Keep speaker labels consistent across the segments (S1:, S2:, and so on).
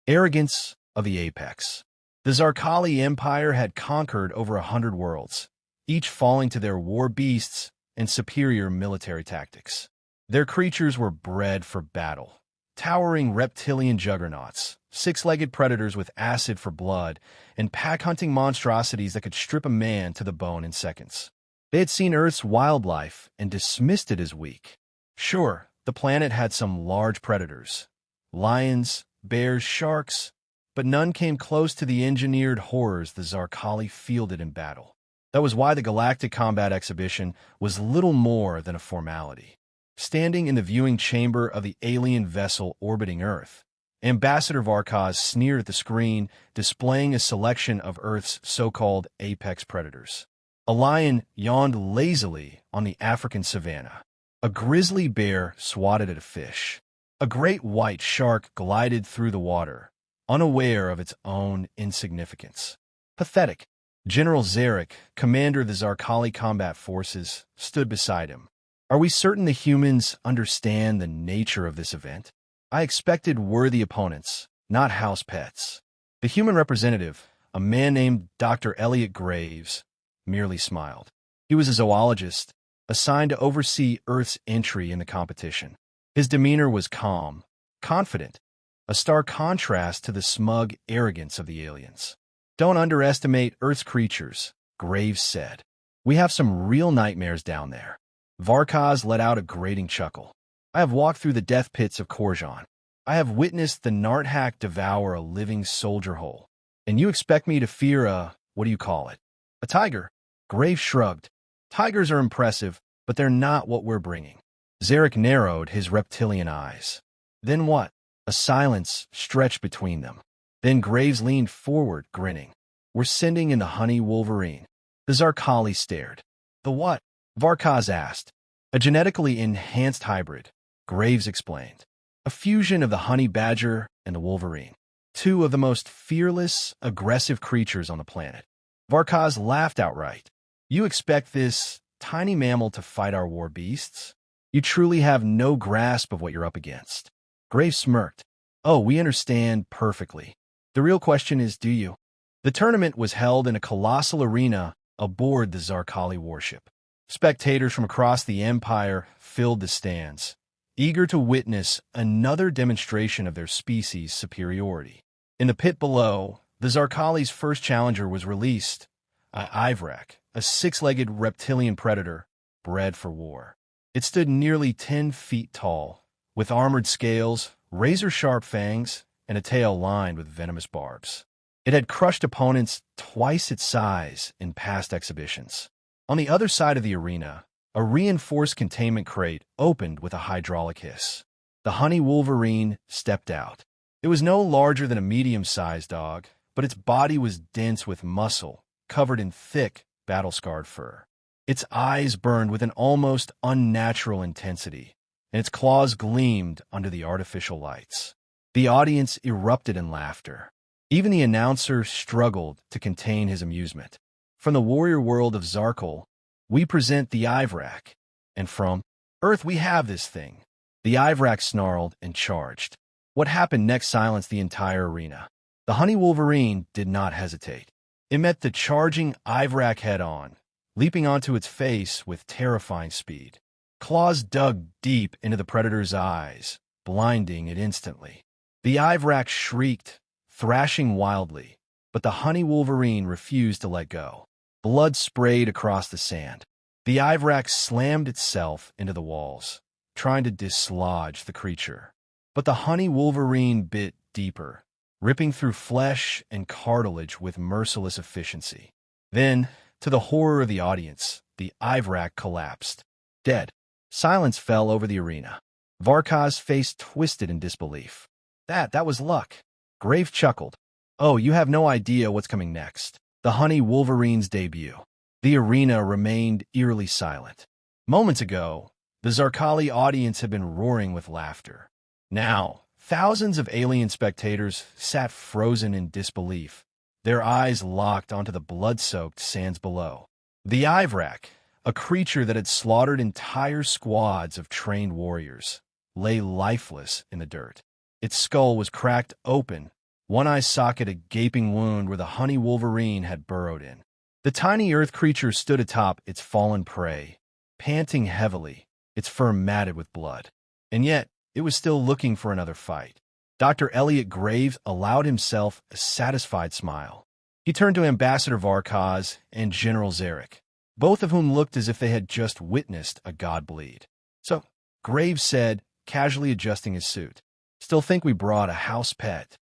S1: Arrogance of the apex. The Zarkali Empire had conquered over 100 worlds, each falling to their war beasts and superior military tactics. Their creatures were bred for battle. Towering reptilian juggernauts, six-legged predators with acid for blood, and pack-hunting monstrosities that could strip a man to the bone in seconds. They had seen Earth's wildlife and dismissed it as weak. Sure, the planet had some large predators. Lions, bears, sharks, but none came close to the engineered horrors the Zarkali fielded in battle. That was why the Galactic Combat Exhibition was little more than a formality. Standing in the viewing chamber of the alien vessel orbiting Earth, Ambassador Varkaz sneered at the screen, displaying a selection of Earth's so-called apex predators. A lion yawned lazily on the African savanna. A grizzly bear swatted at a fish. A great white shark glided through the water, unaware of its own insignificance. Pathetic. General Zarek, commander of the Zarkali combat forces, stood beside him. Are we certain the humans understand the nature of this event? I expected worthy opponents, not house pets. The human representative, a man named Dr. Elliot Graves, merely smiled. He was a zoologist, assigned to oversee Earth's entry in the competition. His demeanor was calm, confident, a stark contrast to the smug arrogance of the aliens. Don't underestimate Earth's creatures, Graves said. We have some real nightmares down there. Varkaz let out a grating chuckle. I have walked through the death pits of Korjan. I have witnessed the Narthak devour a living soldier whole. And you expect me to fear what do you call it? A tiger? Graves shrugged. Tigers are impressive, but they're not what we're bringing. Zarek narrowed his reptilian eyes. Then what? A silence stretched between them. Then Graves leaned forward, grinning. We're sending in the honey Wolverine. The Zarkali stared. The what? Varkaz asked. A genetically enhanced hybrid, Graves explained. A fusion of the honey badger and the Wolverine. Two of the most fearless, aggressive creatures on the planet. Varkaz laughed outright. You expect this tiny mammal to fight our war beasts? You truly have no grasp of what you're up against. Graves smirked. Oh, we understand perfectly. The real question is, do you? The tournament was held in a colossal arena aboard the Zarkali warship. Spectators from across the Empire filled the stands, eager to witness another demonstration of their species' superiority. In the pit below, the Zarkali's first challenger was released, Ivrak, a six-legged reptilian predator bred for war. It stood nearly 10 feet tall, with armored scales, razor-sharp fangs, and a tail lined with venomous barbs. It had crushed opponents twice its size in past exhibitions. On the other side of the arena, a reinforced containment crate opened with a hydraulic hiss. The honey Wolverine stepped out. It was no larger than a medium-sized dog, but its body was dense with muscle, covered in thick, battle-scarred fur. Its eyes burned with an almost unnatural intensity, and its claws gleamed under the artificial lights. The audience erupted in laughter. Even the announcer struggled to contain his amusement. From the warrior world of Zarkal, we present the Ivrak. And from Earth, we have this thing. The Ivrak snarled and charged. What happened next silenced the entire arena. The honey Wolverine did not hesitate. It met the charging Ivrak head-on, leaping onto its face with terrifying speed. Claws dug deep into the predator's eyes, blinding it instantly. The Ivrak shrieked, thrashing wildly, but the honey Wolverine refused to let go. Blood sprayed across the sand. The Ivrak slammed itself into the walls, trying to dislodge the creature. But the honey Wolverine bit deeper, ripping through flesh and cartilage with merciless efficiency. Then, to the horror of the audience, the Ivrak collapsed. Dead. Silence fell over the arena. Varkaz's face twisted in disbelief. That was luck. Grave chuckled. Oh, you have no idea what's coming next. The honey Wolverine's debut. The arena remained eerily silent. Moments ago, the Zarkali audience had been roaring with laughter. Now, thousands of alien spectators sat frozen in disbelief, their eyes locked onto the blood-soaked sands below. The Ivrak, a creature that had slaughtered entire squads of trained warriors, lay lifeless in the dirt. Its skull was cracked open, one eye socket a gaping wound where the honey wolverine had burrowed in. The tiny earth creature stood atop its fallen prey, panting heavily, its fur matted with blood. And yet, it was still looking for another fight. Dr. Elliot Graves allowed himself a satisfied smile. He turned to Ambassador Varkaz and General Zarek, both of whom looked as if they had just witnessed a god bleed. "So," Graves said, casually adjusting his suit, "still think we brought a house pet?"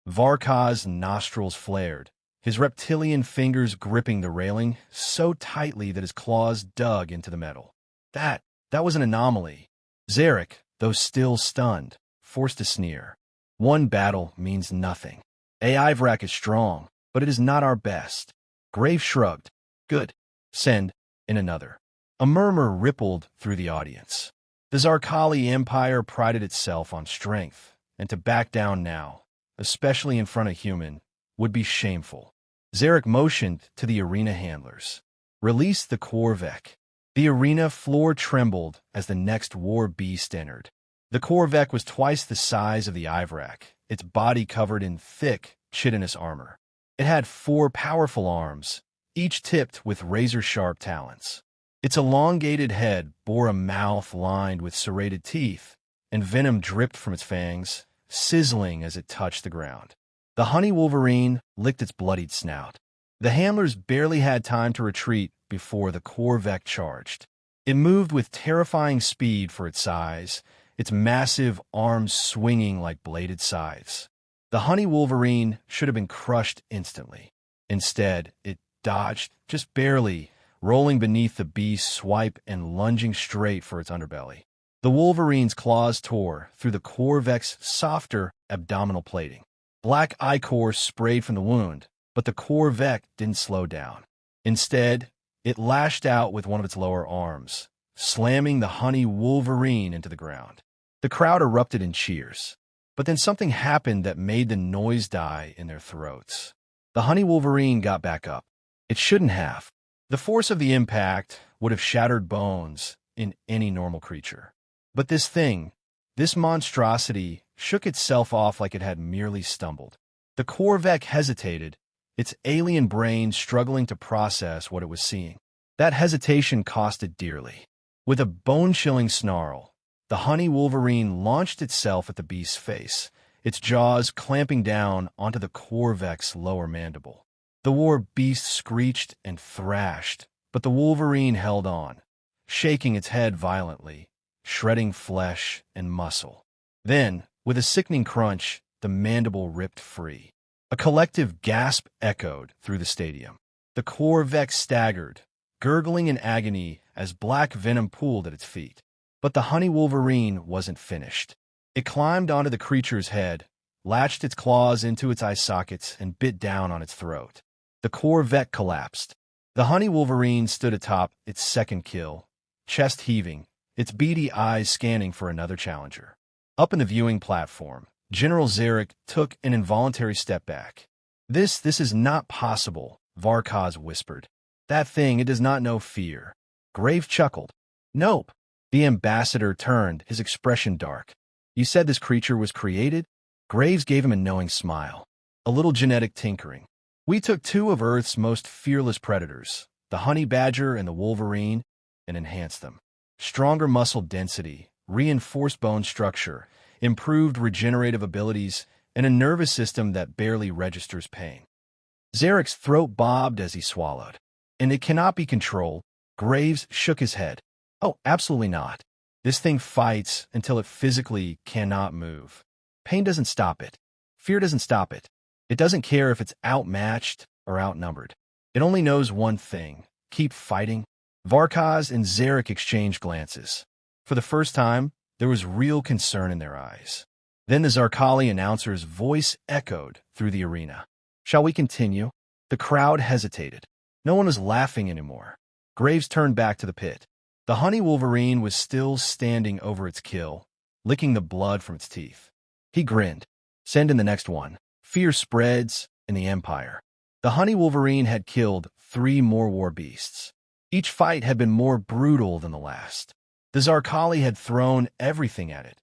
S1: Varkaz's nostrils flared, his reptilian fingers gripping the railing so tightly that his claws dug into the metal. That was an anomaly. Zarek, though still stunned, forced a sneer. "One battle means nothing. Ivrak is strong, but it is not our best." Graves shrugged. "Good. Send in another." A murmur rippled through the audience. The Zarkali Empire prided itself on strength, and to back down now, especially in front of human, would be shameful. Zarek motioned to the arena handlers. "Release the Corvec." The arena floor trembled as the next war beast entered. The Corvec was twice the size of the Ivrak, its body covered in thick, chitinous armor. It had 4 powerful arms, each tipped with razor-sharp talons. Its elongated head bore a mouth lined with serrated teeth, and venom dripped from its fangs, sizzling as it touched the ground. The honey wolverine licked its bloodied snout. The handlers barely had time to retreat before the Corvec charged. It moved with terrifying speed for its size, its massive arms swinging like bladed scythes. The honey wolverine should have been crushed instantly. Instead, it dodged, just barely, rolling beneath the beast's swipe and lunging straight for its underbelly. The wolverine's claws tore through the Corvec's softer abdominal plating. Black ichor sprayed from the wound, but the Corvec didn't slow down. Instead, it lashed out with one of its lower arms, slamming the honey wolverine into the ground. The crowd erupted in cheers, but then something happened that made the noise die in their throats. The honey wolverine got back up. It shouldn't have. The force of the impact would have shattered bones in any normal creature. But this thing, this monstrosity, shook itself off like it had merely stumbled. The Corvec hesitated, its alien brain struggling to process what it was seeing. That hesitation cost it dearly. With a bone-chilling snarl, the honey wolverine launched itself at the beast's face, its jaws clamping down onto the Corvec's lower mandible. The war beast screeched and thrashed, but the wolverine held on, shaking its head violently, shredding flesh and muscle. Then, with a sickening crunch, the mandible ripped free. A collective gasp echoed through the stadium. The Corvec staggered, gurgling in agony as black venom pooled at its feet. But the honey wolverine wasn't finished. It climbed onto the creature's head, latched its claws into its eye sockets, and bit down on its throat. The Corvec collapsed. The honey wolverine stood atop its second kill, chest heaving, its beady eyes scanning for another challenger. Up in the viewing platform, General Zarek took an involuntary step back. This is not possible," Varkaz whispered. "That thing, it does not know fear." Graves chuckled. "Nope." The ambassador turned, his expression dark. "You said this creature was created?" Graves gave him a knowing smile. "A little genetic tinkering. We took 2 of Earth's most fearless predators, the honey badger and the wolverine, and enhanced them. Stronger muscle density, reinforced bone structure, improved regenerative abilities, and a nervous system that barely registers pain." Zarek's throat bobbed as he swallowed. "And it cannot be controlled." Graves shook his head. "Oh, absolutely not. This thing fights until it physically cannot move. Pain doesn't stop it. Fear doesn't stop it. It doesn't care if it's outmatched or outnumbered. It only knows one thing: keep fighting." Varkaz and Zarek exchanged glances. For the first time, there was real concern in their eyes. Then the Zarkali announcer's voice echoed through the arena. "Shall we continue?" The crowd hesitated. No one was laughing anymore. Graves turned back to the pit. The honey wolverine was still standing over its kill, licking the blood from its teeth. He grinned. "Send in the next one." Fear spreads in the Empire. The honey wolverine had killed 3 more war beasts. Each fight had been more brutal than the last. The Zarkali had thrown everything at it.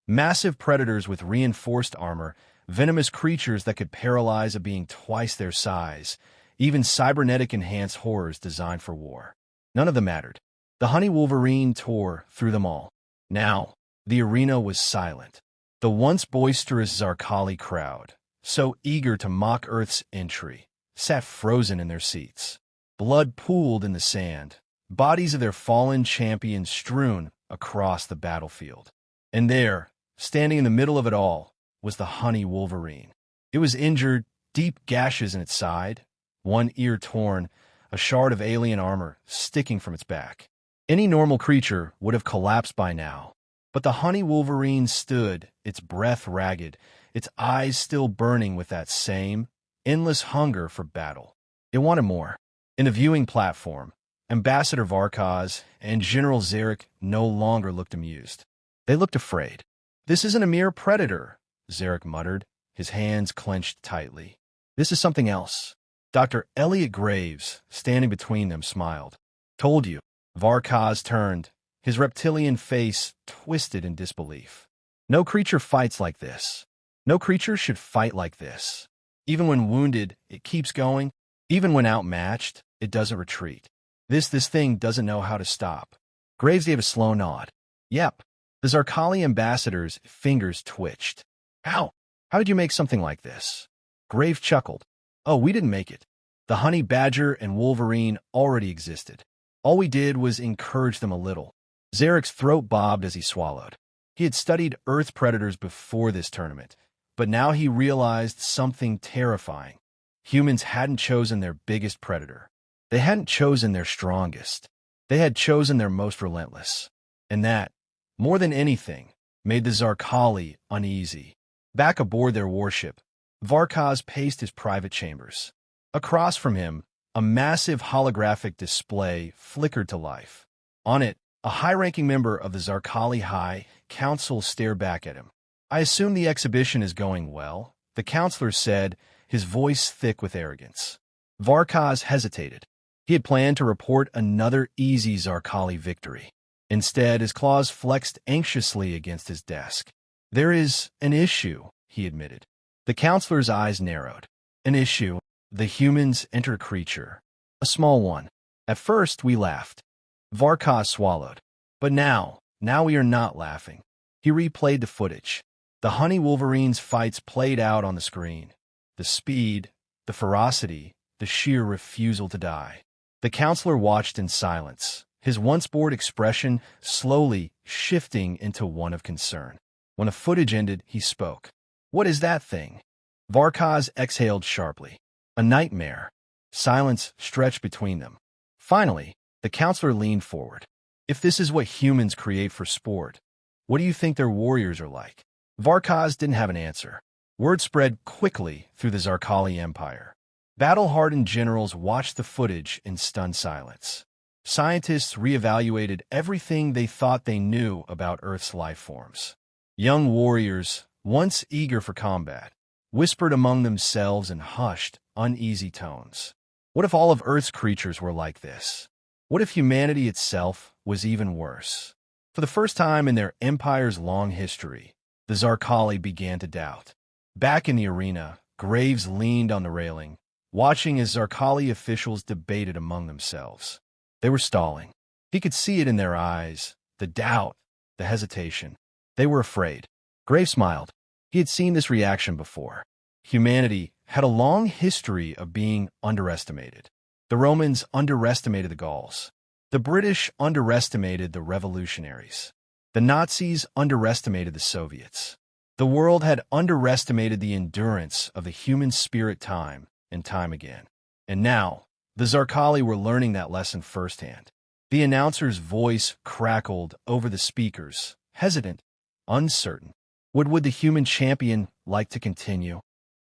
S1: Massive predators with reinforced armor, venomous creatures that could paralyze a being twice their size, even cybernetic-enhanced horrors designed for war. None of them mattered. The Honey Wolverine tore through them all. Now, the arena was silent. The once boisterous Zarkali crowd, so eager to mock Earth's entry, sat frozen in their seats. Blood pooled in the sand, bodies of their fallen champions strewn across the battlefield. And there, standing in the middle of it all, was the Honey Wolverine. It was injured, deep gashes in its side, one ear torn, a shard of alien armor sticking from its back. Any normal creature would have collapsed by now, but the Honey Wolverine stood, its breath ragged, its eyes still burning with that same, endless hunger for battle. It wanted more. In the viewing platform, Ambassador Varkaz and General Zarek no longer looked amused. They looked afraid. "This isn't a mere predator," Zarek muttered, his hands clenched tightly. "This is something else." Dr. Elliot Graves, standing between them, smiled. "Told you." Varkaz turned, his reptilian face twisted in disbelief. "No creature fights like this. No creature should fight like this. Even when wounded, it keeps going. Even when outmatched, it doesn't retreat. This thing doesn't know how to stop." Graves gave a slow nod. "Yep." The Zarkali ambassador's fingers twitched. How did you make something like this?" Graves chuckled. "Oh, we didn't make it. The Honey Badger and Wolverine already existed. All we did was encourage them a little." Zarek's throat bobbed as he swallowed. He had studied Earth predators before this tournament, but now he realized something terrifying. Humans hadn't chosen their biggest predator. They hadn't chosen their strongest. They had chosen their most relentless. And that, more than anything, made the Zarkali uneasy. Back aboard their warship, Varkaz paced his private chambers. Across from him, a massive holographic display flickered to life. On it, a high-ranking member of the Zarkali High Council stared back at him. "I assume the exhibition is going well," the counselor said, his voice thick with arrogance. Varkaz hesitated. He had planned to report another easy Zarkali victory. Instead, his claws flexed anxiously against his desk. "There is an issue," he admitted. The counselor's eyes narrowed. "An issue? The humans enter a creature. A small one. At first, we laughed." Varkaz swallowed. "But now we are not laughing." He replayed the footage. The Honey Wolverine's fights played out on the screen. The speed, the ferocity, the sheer refusal to die. The counselor watched in silence, his once bored expression slowly shifting into one of concern. When the footage ended, he spoke. "What is that thing?" Varkaz exhaled sharply. "A nightmare." Silence stretched between them. Finally, the counselor leaned forward. "If this is what humans create for sport, what do you think their warriors are like?" Varkaz didn't have an answer. Word spread quickly through the Zarkali Empire. Battle-hardened generals watched the footage in stunned silence. Scientists reevaluated everything they thought they knew about Earth's life forms. Young warriors, once eager for combat, whispered among themselves in hushed, uneasy tones. What if all of Earth's creatures were like this? What if humanity itself was even worse? For the first time in their empire's long history, the Zarkali began to doubt. Back in the arena, Graves leaned on the railing, watching as Zarkali officials debated among themselves. They were stalling. He could see it in their eyes, the doubt, the hesitation. They were afraid. Graves smiled. He had seen this reaction before. Humanity had a long history of being underestimated. The Romans underestimated the Gauls. The British underestimated the revolutionaries. The Nazis underestimated the Soviets. The world had underestimated the endurance of the human spirit time and time again. And now, the Zarkali were learning that lesson firsthand. The announcer's voice crackled over the speakers, hesitant, uncertain. Would the human champion like to continue?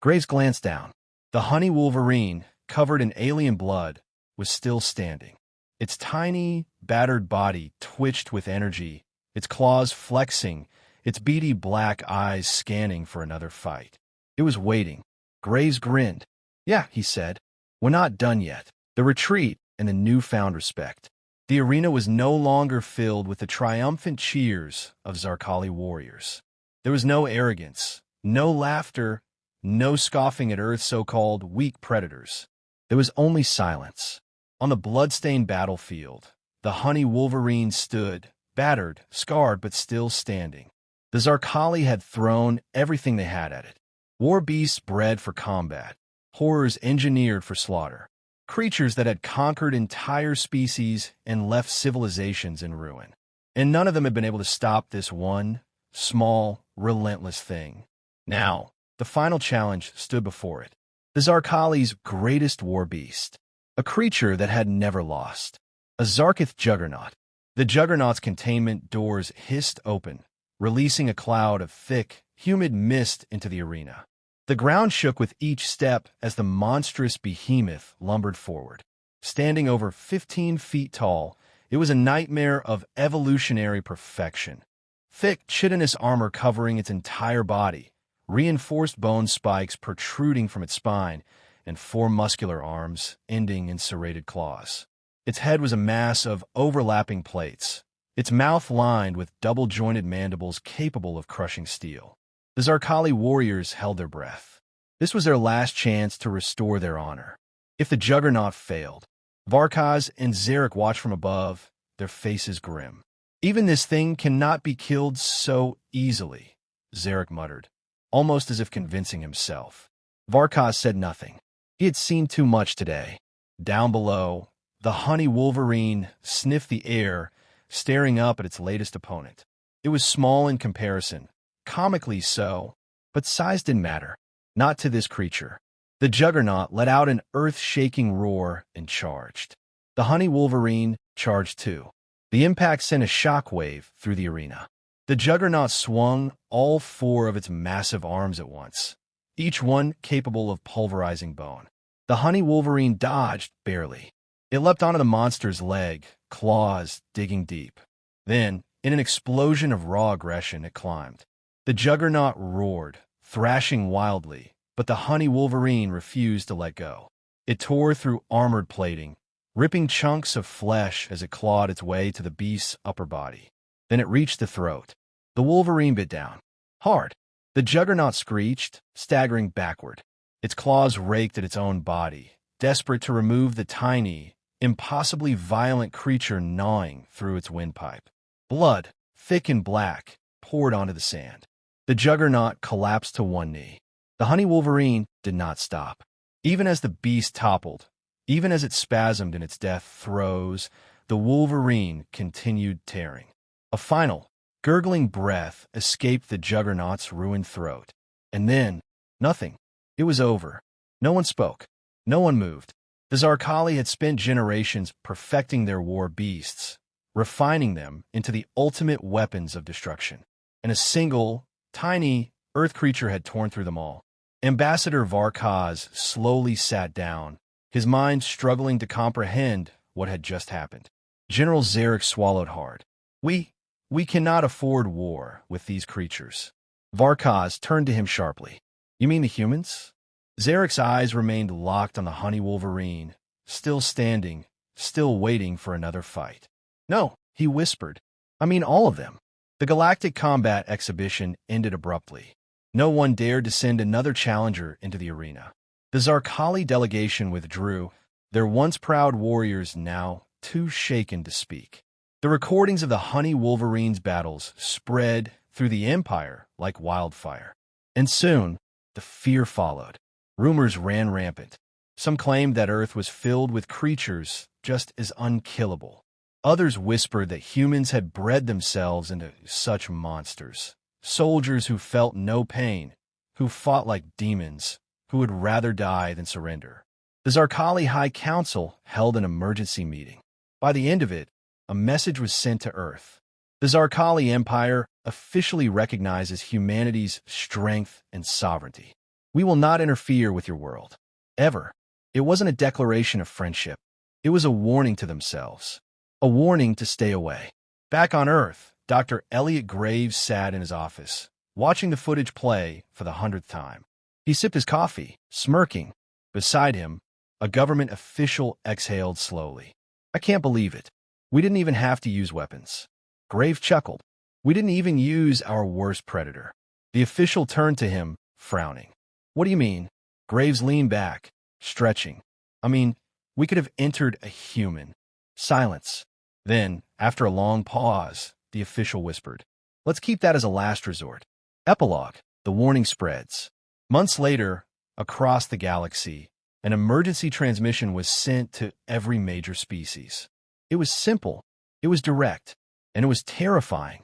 S1: Graves glanced down. The Honey Wolverine, covered in alien blood, was still standing. Its tiny, battered body twitched with energy, its claws flexing, its beady black eyes scanning for another fight. It was waiting. Graves grinned. "Yeah," he said. "We're not done yet." The retreat and the newfound respect. The arena was no longer filled with the triumphant cheers of Zarkali warriors. There was no arrogance, No laughter, no scoffing at Earth's so-called weak predators. There was only silence. On the blood-stained battlefield, the honey Wolverine stood, battered, scarred, but still standing. The Zarkali had thrown everything they had at it. War beasts bred for combat, horrors engineered for slaughter, creatures that had conquered entire species and left civilizations in ruin. And none of them had been able to stop this one, small, relentless thing. Now, the final challenge stood before it. The Zarkali's greatest war beast, a creature that had never lost. A Zarkith juggernaut. The juggernaut's containment doors hissed open, releasing a cloud of thick, humid mist into the arena. The ground shook with each step as the monstrous behemoth lumbered forward. Standing over 15 feet tall, it was a nightmare of evolutionary perfection. Thick, chitinous armor covering its entire body, reinforced bone spikes protruding from its spine, and 4 muscular arms ending in serrated claws. Its head was a mass of overlapping plates, its mouth lined with double-jointed mandibles capable of crushing steel. The Zarkali warriors held their breath. This was their last chance to restore their honor. If the juggernaut failed, Varkaz and Zarek watched from above, their faces grim. "Even this thing cannot be killed so easily," Zarek muttered, almost as if convincing himself. Varkaz said nothing. He had seen too much today. Down below, the honey Wolverine sniffed the air, staring up at its latest opponent. It was small in comparison, comically so, but size didn't matter. Not to this creature. The juggernaut let out an earth-shaking roar and charged. The honey Wolverine charged too. The impact sent a shockwave through the arena. The juggernaut swung all 4 of its massive arms at once, each one capable of pulverizing bone. The honey Wolverine dodged barely. It leapt onto the monster's leg, claws digging deep. Then, in an explosion of raw aggression, it climbed. The juggernaut roared, thrashing wildly, but the honey Wolverine refused to let go. It tore through armored plating, ripping chunks of flesh as it clawed its way to the beast's upper body. Then it reached the throat. The Wolverine bit down. Hard. The juggernaut screeched, staggering backward. Its claws raked at its own body, desperate to remove the tiny, impossibly violent creature gnawing through its windpipe. Blood, thick and black, poured onto the sand. The juggernaut collapsed to one knee. The honey Wolverine did not stop. Even as the beast toppled, even as it spasmed in its death throes, the Wolverine continued tearing. A final, gurgling breath escaped the juggernaut's ruined throat. And then, nothing. It was over. No one spoke. No one moved. The Zarkali had spent generations perfecting their war beasts, refining them into the ultimate weapons of destruction. And a single, tiny, earth creature had torn through them all. Ambassador Varkaz slowly sat down, his mind struggling to comprehend what had just happened. General Zarek swallowed hard. We cannot afford war with these creatures." Varkaz turned to him sharply. "You mean the humans?" Zarek's eyes remained locked on the honey Wolverine, still standing, still waiting for another fight. "No," he whispered. "I mean all of them." The galactic combat exhibition ended abruptly. No one dared to send another challenger into the arena. The Zarkali delegation withdrew, their once proud warriors now too shaken to speak. The recordings of the honey Wolverine's battles spread through the Empire like wildfire. And soon, the fear followed. Rumors ran rampant. Some claimed that Earth was filled with creatures just as unkillable. Others whispered that humans had bred themselves into such monsters. Soldiers who felt no pain, who fought like demons, who would rather die than surrender. The Zarkali High Council held an emergency meeting. By the end of it, a message was sent to Earth. The Zarkali Empire officially recognizes humanity's strength and sovereignty. "We will not interfere with your world. Ever." It wasn't a declaration of friendship. It was a warning to themselves. A warning to stay away. Back on Earth, Dr. Elliot Graves sat in his office, watching the footage play for the 100th time. He sipped his coffee, smirking. Beside him, a government official exhaled slowly. "I can't believe it. We didn't even have to use weapons." Graves chuckled. "We didn't even use our worst predator." The official turned to him, frowning. What do you mean? Graves leaned back, stretching. I mean, we could have entered a human. Silence. Then, after a long pause, the official whispered, let's keep that as a last resort. Epilogue. The warning spreads. Months later, across the galaxy, an emergency transmission was sent to every major species. It was simple, it was direct, and it was terrifying.